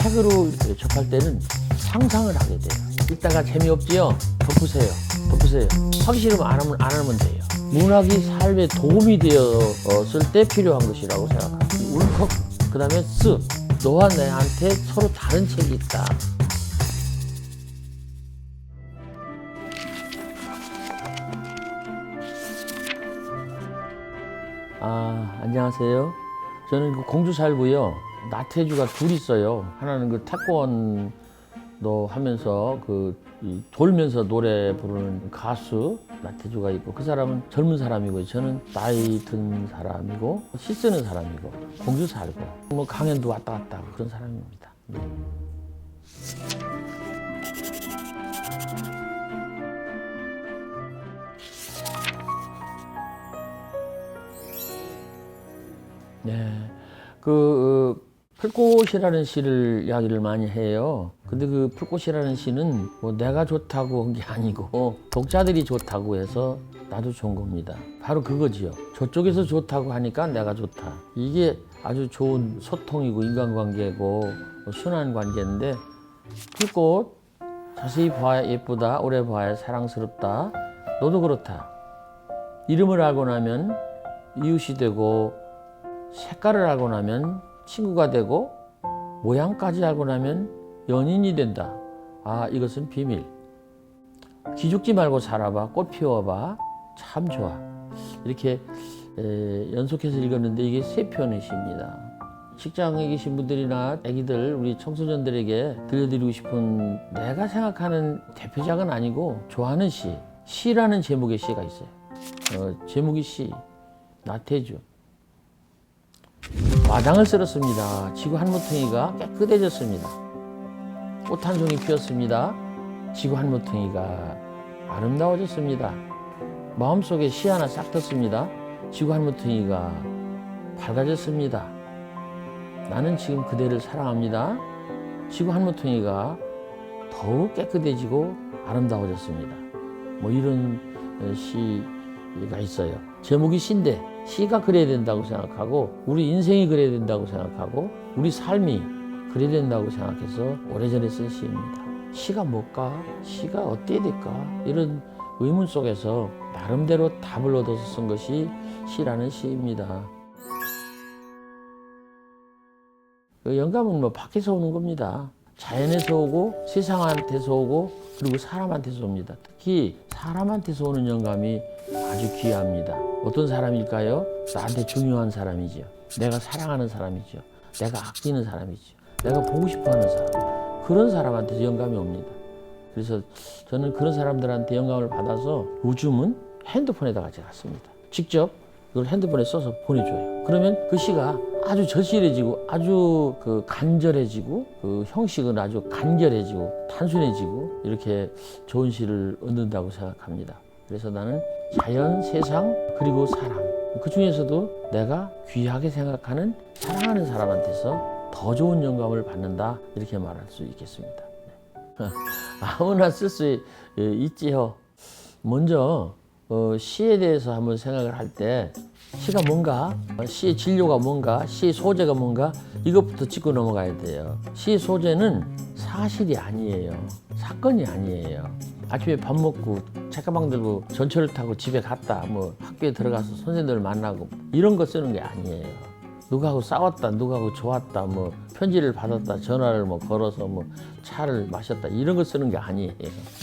책으로 접할 때는 상상을 하게 돼요. 읽다가 재미없지요? 덮으세요. 덮으세요. 하기 싫으면 안 하면 돼요. 문학이 삶에 도움이 되었을 때 필요한 것이라고 생각합니다. 울컥, 그 다음에 너와 내한테 서로 다른 책이 있다. 안녕하세요. 저는 공주 살고요. 나태주가 둘 있어요. 하나는 그 태권도 하면서 돌면서 노래 부르는 가수 나태주가 있고, 그 사람은 젊은 사람이고 저는 나이 든 사람이고 시 쓰는 사람이고 공주 살고 뭐 강연도 왔다 갔다 하고 그런 사람입니다. 네, 풀꽃이라는 시를 이야기를 많이 해요. 근데 그 풀꽃이라는 시는 뭐 내가 좋다고 한 게 아니고 독자들이 좋다고 해서 나도 좋은 겁니다. 바로 그거지요. 저쪽에서 좋다고 하니까 내가 좋다. 이게 아주 좋은 소통이고 인간관계고 순한 관계인데, 풀꽃 자세히 봐야 예쁘다, 오래 봐야 사랑스럽다. 너도 그렇다. 이름을 알고 나면 이웃이 되고, 색깔을 알고 나면 친구가 되고, 모양까지 알고 나면 연인이 된다. 이것은 비밀. 기죽지 말고 살아봐. 꽃 피워봐. 참 좋아. 이렇게 연속해서 읽었는데 이게 3편의 시입니다. 직장에 계신 분들이나 애기들, 우리 청소년들에게 들려드리고 싶은, 내가 생각하는 대표작은 아니고 좋아하는 시. 시라는 제목의 시가 있어요. 제목이 시. 나태주. 마당을 쓸었습니다. 지구 한 모퉁이가 깨끗해졌습니다. 꽃 한 송이 피었습니다. 지구 한 모퉁이가 아름다워졌습니다. 마음속에 시 하나 싹 텄습니다. 지구 한 모퉁이가 밝아졌습니다. 나는 지금 그대를 사랑합니다. 지구 한 모퉁이가 더욱 깨끗해지고 아름다워졌습니다. 뭐 이런 시가 있어요. 제목이 시인데 시가 그래야 된다고 생각하고, 우리 인생이 그래야 된다고 생각하고, 우리 삶이 그래야 된다고 생각해서 오래전에 쓴 시입니다. 시가 뭘까? 시가 어때야 될까? 이런 의문 속에서 나름대로 답을 얻어서 쓴 것이 시라는 시입니다. 영감은 뭐 밖에서 오는 겁니다. 자연에서 오고, 세상한테서 오고, 그리고 사람한테서 옵니다. 특히 사람한테서 오는 영감이 아주 귀합니다. 어떤 사람일까요? 나한테 중요한 사람이죠. 내가 사랑하는 사람이죠. 내가 아끼는 사람이죠. 내가 보고 싶어하는 사람. 그런 사람한테서 영감이 옵니다. 그래서 저는 그런 사람들한테 영감을 받아서 요즘은 핸드폰에다가 제가 씁니다. 직접 이걸 핸드폰에 써서 보내줘요. 그러면 그 시가 아주 절실해지고, 아주 간절해지고, 형식은 아주 간결해지고 단순해지고, 이렇게 좋은 시를 얻는다고 생각합니다. 그래서 나는 자연, 세상, 그리고 사람, 그 중에서도 내가 귀하게 생각하는 사랑하는 사람한테서 더 좋은 영감을 받는다, 이렇게 말할 수 있겠습니다. 아무나 쓸 수 있지요. 먼저 시에 대해서 한번 생각을 할 때, 시가 뭔가, 시의 진료가 뭔가, 시의 소재가 뭔가, 이것부터 짚고 넘어가야 돼요. 시의 소재는 사실이 아니에요. 사건이 아니에요. 아침에 밥 먹고 책가방 들고 전철을 타고 집에 갔다, 뭐 학교에 들어가서 선생님들 만나고, 이런 거 쓰는 게 아니에요. 누구하고 싸웠다, 누구하고 좋았다, 뭐 편지를 받았다, 전화를 뭐 걸어서 뭐 차를 마셨다, 이런 거 쓰는 게 아니에요.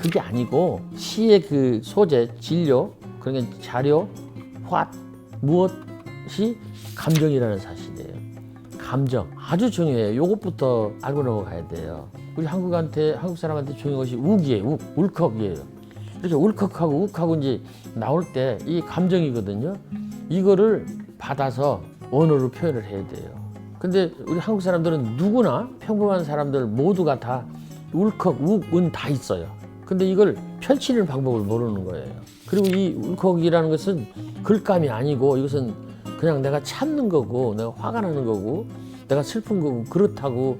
그게 아니고, 시의 그 소재, 진료, 그러니까 자료, 화, 무엇이 감정이라는 사실이에요. 감정 아주 중요해요. 요것부터 알고 넘어가야 돼요. 우리 한국 사람한테 중요한 것이 욱이에요. 울컥이에요. 이렇게 울컥하고 욱하고 이제 나올 때 이 감정이거든요. 이거를 받아서 언어로 표현을 해야 돼요. 근데 우리 한국 사람들은 누구나, 평범한 사람들 모두가 다 울컥, 욱은 다 있어요. 근데 이걸 펼치는 방법을 모르는 거예요. 그리고 이 울컥이라는 것은 글감이 아니고, 이것은 그냥 내가 참는 거고, 내가 화가 나는 거고, 내가 슬픈 거고, 그렇다고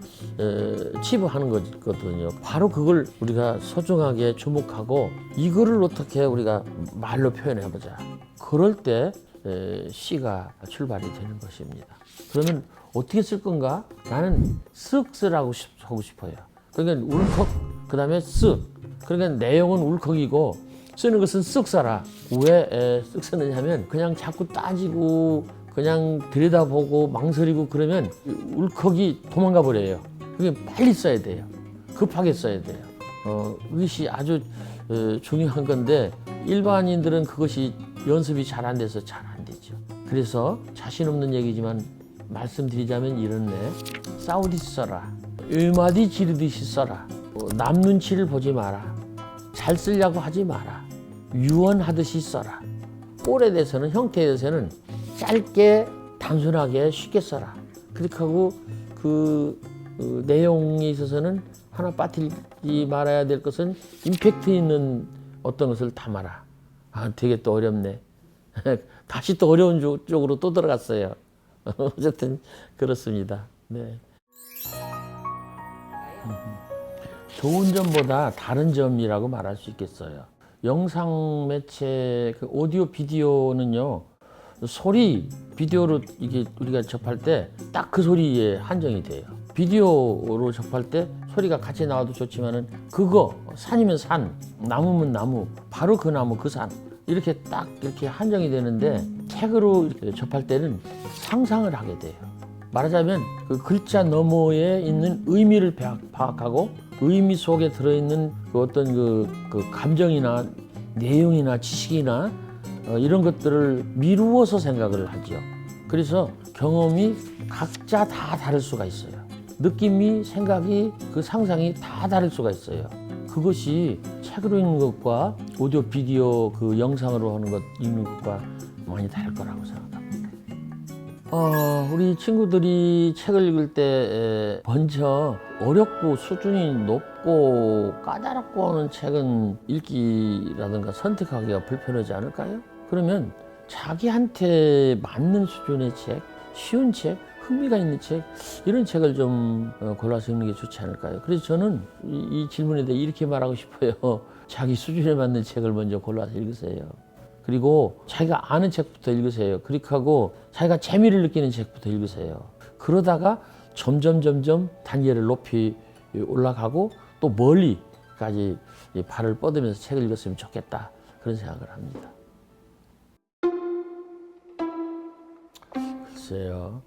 치부하는 거거든요. 바로 그걸 우리가 소중하게 주목하고, 이거를 어떻게 우리가 말로 표현해 보자. 그럴 때 시가 출발이 되는 것입니다. 그러면 어떻게 쓸 건가? 나는 쓱 쓰라고 하고 싶어요. 그러니까 울컥, 그 다음에 쓱. 그러니까 내용은 울컥이고 쓰는 것은 쓱 써라. 왜 쓱 쓰느냐 하면 그냥 자꾸 따지고 그냥 들여다보고 망설이고 그러면 울컥이 도망가 버려요. 그게 빨리 써야 돼요. 급하게 써야 돼요. 그것이 아주 중요한 건데 일반인들은 그것이 연습이 잘 안 돼서 잘 안 되죠. 그래서 자신 없는 얘기지만 말씀드리자면 이렇네. 싸우듯이 써라. 일마디 지르듯이 써라. 남 눈치를 보지 마라. 잘 쓰려고 하지 마라. 유언하듯이 써라. 꼴에 대해서는, 형태에 대해서는 짧게 단순하게 쉽게 써라. 그렇게 하고 그 내용에 있어서는 하나 빠뜨리지 말아야 될 것은 임팩트 있는 어떤 것을 담아라. 되게 또 어렵네. 다시 또 어려운 쪽으로 또 들어갔어요. 어쨌든 그렇습니다. 네. 좋은 점보다 다른 점이라고 말할 수 있겠어요. 영상 매체, 그 오디오 비디오는요, 소리, 비디오로 이게 우리가 접할 때 딱 그 소리에 한정이 돼요. 비디오로 접할 때 소리가 같이 나와도 좋지만은 그거, 산이면 산, 나무면 나무, 바로 그 나무, 그 산. 이렇게 딱 이렇게 한정이 되는데 책으로 이렇게 접할 때는 상상을 하게 돼요. 말하자면 그 글자 너머에 있는 의미를 파악하고 의미 속에 들어있는 그 어떤 그 감정이나 내용이나 지식이나 이런 것들을 미루어서 생각을 하죠. 그래서 경험이 각자 다 다를 수가 있어요. 느낌이, 생각이, 그 상상이 다 다를 수가 있어요. 그것이 책으로 읽는 것과 오디오, 비디오, 그 영상으로 하는 것, 읽는 것과 많이 다를 거라고 생각합니다. 우리 친구들이 책을 읽을 때 먼저 어렵고 수준이 높고 까다롭고 하는 책은 읽기라든가 선택하기가 불편하지 않을까요? 그러면 자기한테 맞는 수준의 책, 쉬운 책, 흥미가 있는 책, 이런 책을 좀 골라서 읽는 게 좋지 않을까요? 그래서 저는 이 질문에 대해 이렇게 말하고 싶어요. 자기 수준에 맞는 책을 먼저 골라서 읽으세요. 그리고 자기가 아는 책부터 읽으세요. 그렇게 하고 자기가 재미를 느끼는 책부터 읽으세요. 그러다가 점점 단계를 높이 올라가고 또 멀리까지 발을 뻗으면서 책을 읽었으면 좋겠다. 그런 생각을 합니다. 글쎄요.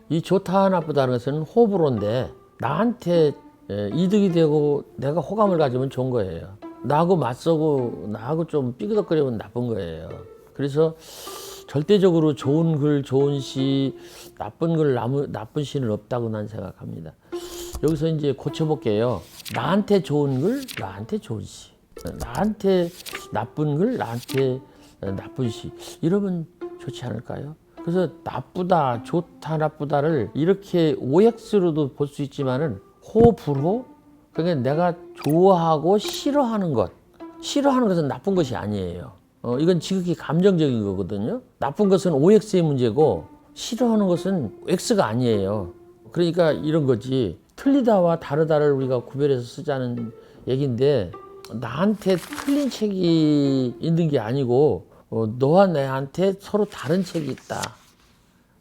이 좋다 나쁘다는 것은 호불호인데 나한테 이득이 되고 내가 호감을 가지면 좋은 거예요. 나하고 맞서고 나하고 좀 삐그덕거리면 나쁜 거예요. 그래서 절대적으로 좋은 글, 좋은 시, 나쁜 글, 나쁜 시는 없다고 난 생각합니다. 여기서 이제 고쳐볼게요. 나한테 좋은 글, 나한테 좋은 시. 나한테 나쁜 글, 나한테 나쁜 시. 이러면 좋지 않을까요? 그래서 나쁘다, 좋다, 나쁘다를 이렇게 OX로도 볼 수 있지만은 호불호? 그러니까 내가 좋아하고 싫어하는 것. 싫어하는 것은 나쁜 것이 아니에요. 이건 지극히 감정적인 거거든요. 나쁜 것은 OX의 문제고 싫어하는 것은 X가 아니에요. 그러니까 이런 거지. 틀리다와 다르다를 우리가 구별해서 쓰자는 얘기인데 나한테 틀린 책이 있는 게 아니고 너와 나한테 서로 다른 책이 있다.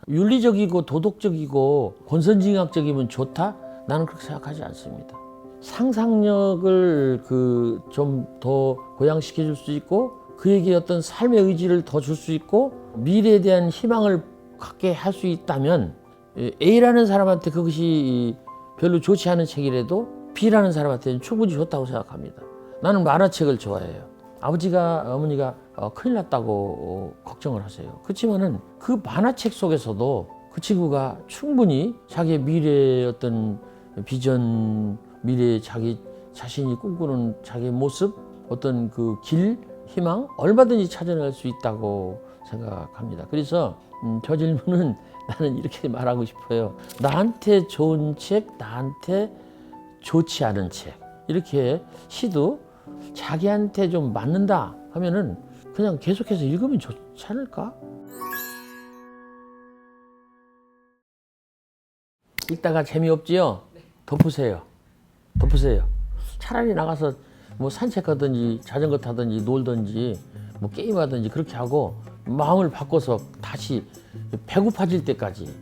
윤리적이고 도덕적이고 권선징악적이면 좋다? 나는 그렇게 생각하지 않습니다. 상상력을 좀 더 고양시켜 줄 수 있고 그에게 어떤 삶의 의지를 더 줄 수 있고 미래에 대한 희망을 갖게 할 수 있다면 A라는 사람한테 그것이 별로 좋지 않은 책이라도 B라는 사람한테는 충분히 좋다고 생각합니다. 나는 만화책을 좋아해요. 아버지가 어머니가 큰일 났다고 걱정을 하세요. 그렇지만은 그 만화책 속에서도 그 친구가 충분히 자기의 미래의 어떤 비전, 미래의 자기 자신이 꿈꾸는 자기의 모습, 어떤 그 길, 희망 얼마든지 찾아낼 수 있다고 생각합니다. 그래서 저 질문은 나는 이렇게 말하고 싶어요. 나한테 좋은 책, 나한테 좋지 않은 책. 이렇게 시도 자기한테 좀 맞는다 하면은 그냥 계속해서 읽으면 좋지 않을까? 읽다가 재미없지요? 덮으세요. 차라리 나가서 뭐 산책하든지 자전거 타든지 놀든지 뭐 게임하든지 그렇게 하고 마음을 바꿔서 다시 배고파질 때까지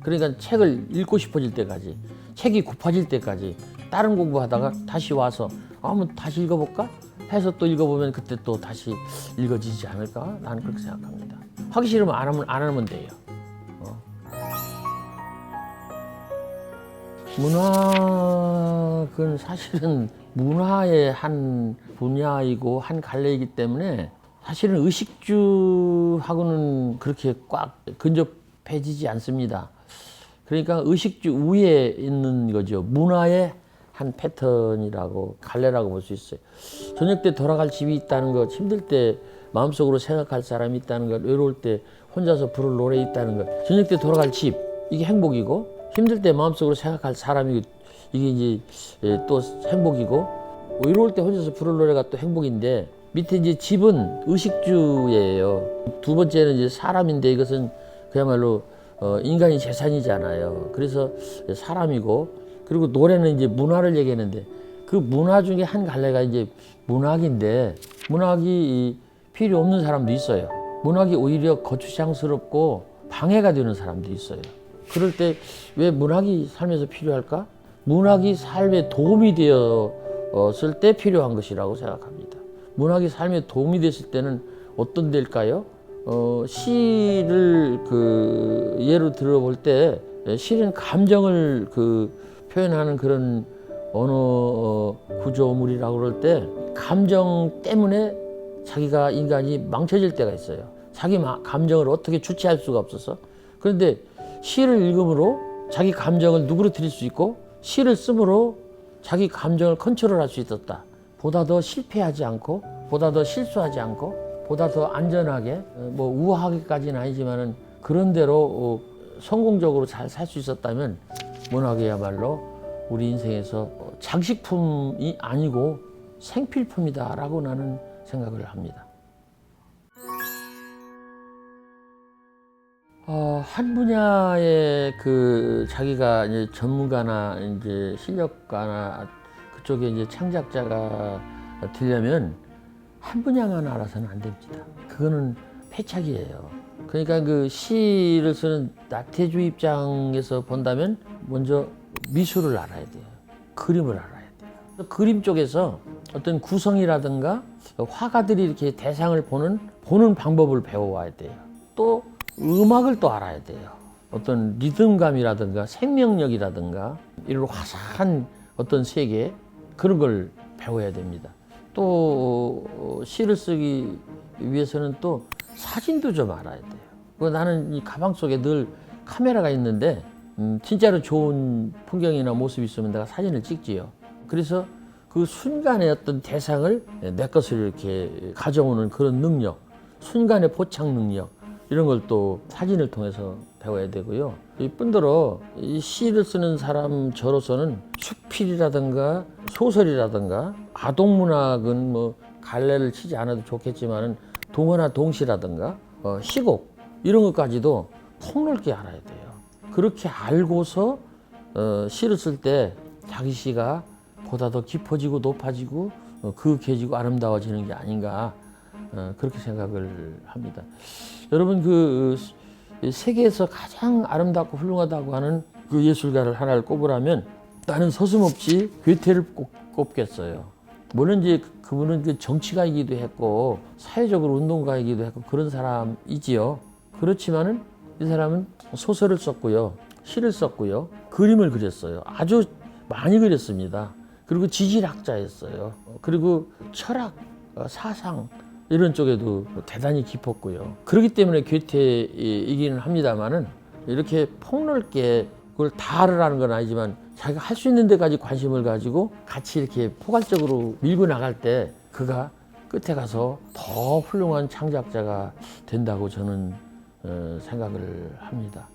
그러니까 책을 읽고 싶어질 때까지, 책이 고파질 때까지 다른 공부하다가 다시 와서 한번 다시 읽어볼까 해서 또 읽어보면 그때 또 다시 읽어지지 않을까? 나는 그렇게 생각합니다. 하기 싫으면 안 하면 돼요. 문학은 사실은 문화의 한 분야이고 한 갈래이기 때문에 사실은 의식주하고는 그렇게 꽉 근접해지지 않습니다. 그러니까 의식주 위에 있는 거죠. 문화의 한 패턴이라고 갈래라고 볼 수 있어요. 저녁 때 돌아갈 집이 있다는 것, 힘들 때 마음속으로 생각할 사람이 있다는 것, 외로울 때 혼자서 부를 노래 있다는 것, 저녁 때 돌아갈 집, 이게 행복이고, 힘들 때 마음속으로 생각할 사람이 이게 이제 또 행복이고, 외로울 때 혼자서 부를 노래가 또 행복인데, 밑에 이제 집은 의식주예요. 두 번째는 이제 사람인데, 이것은 그야말로 인간이 재산이잖아요. 그래서 사람이고, 그리고 노래는 이제 문화를 얘기하는데, 그 문화 중에 한 갈래가 이제 문학인데, 문학이 필요 없는 사람도 있어요. 문학이 오히려 거추장스럽고 방해가 되는 사람도 있어요. 그럴 때 왜 문학이 삶에서 필요할까? 문학이 삶에 도움이 되었을 때 필요한 것이라고 생각합니다. 문학이 삶에 도움이 됐을 때는 어떤 데일까요? 시를 예로 들어볼 때, 시는 감정을 표현하는 그런 언어 구조물이라고 그럴 때, 감정 때문에 자기가 인간이 망쳐질 때가 있어요. 자기 감정을 어떻게 주체할 수가 없어서. 그런데 시를 읽음으로 자기 감정을 누그러뜨릴 수 있고, 시를 쓰므로 자기 감정을 컨트롤할 수 있었다. 보다 더 실패하지 않고, 보다 더 실수하지 않고, 보다 더 안전하게, 우아하게까지는 아니지만은 그런 대로 성공적으로 잘 살 수 있었다면, 문학이야말로 우리 인생에서 장식품이 아니고 생필품이다라고 나는 생각을 합니다. 한 분야의 자기가 이제 전문가나 이제 실력가나 그쪽에 이제 창작자가 되려면 한 분야만 알아서는 안 됩니다. 그거는 패착이에요. 그러니까 시를 쓰는 나태주 입장에서 본다면 먼저 미술을 알아야 돼요. 그림을 알아야 돼요. 그림 쪽에서 어떤 구성이라든가 화가들이 이렇게 대상을 보는 방법을 배워와야 돼요. 또 음악을 또 알아야 돼요. 어떤 리듬감이라든가 생명력이라든가 이런 화사한 어떤 세계, 그런 걸 배워야 됩니다. 또 시를 쓰기 위해서는 또 사진도 좀 알아야 돼요. 나는 이 가방 속에 늘 카메라가 있는데 진짜로 좋은 풍경이나 모습이 있으면 내가 사진을 찍지요. 그래서 그 순간의 어떤 대상을 내 것을 이렇게 가져오는 그런 능력, 순간의 포착 능력, 이런 걸 또 사진을 통해서 배워야 되고요. 뿐더러 이 시를 쓰는 사람 저로서는 수필이라든가 소설이라든가 아동문학은 갈래를 치지 않아도 좋겠지만은 동화나 동시라든가 시곡 이런 것까지도 폭넓게 알아야 돼요. 그렇게 알고서 시를 쓸 때 자기 시가 보다 더 깊어지고 높아지고 그윽해지고 아름다워지는 게 아닌가, 그렇게 생각을 합니다. 여러분, 세계에서 가장 아름답고 훌륭하다고 하는 그 예술가를 하나를 꼽으라면 나는 서슴없이 괴테를 꼽겠어요. 물론 이제 그분은 정치가이기도 했고 사회적으로 운동가이기도 했고 그런 사람이지요. 그렇지만은 이 사람은 소설을 썼고요, 시를 썼고요, 그림을 그렸어요. 아주 많이 그렸습니다. 그리고 지질학자였어요. 그리고 철학, 사상 이런 쪽에도 대단히 깊었고요. 그렇기 때문에 괴테이기는 합니다만은 이렇게 폭넓게 그걸 다 알으라는 건 아니지만 자기가 할 수 있는 데까지 관심을 가지고 같이 이렇게 포괄적으로 밀고 나갈 때 그가 끝에 가서 더 훌륭한 창작자가 된다고 저는 생각을 합니다.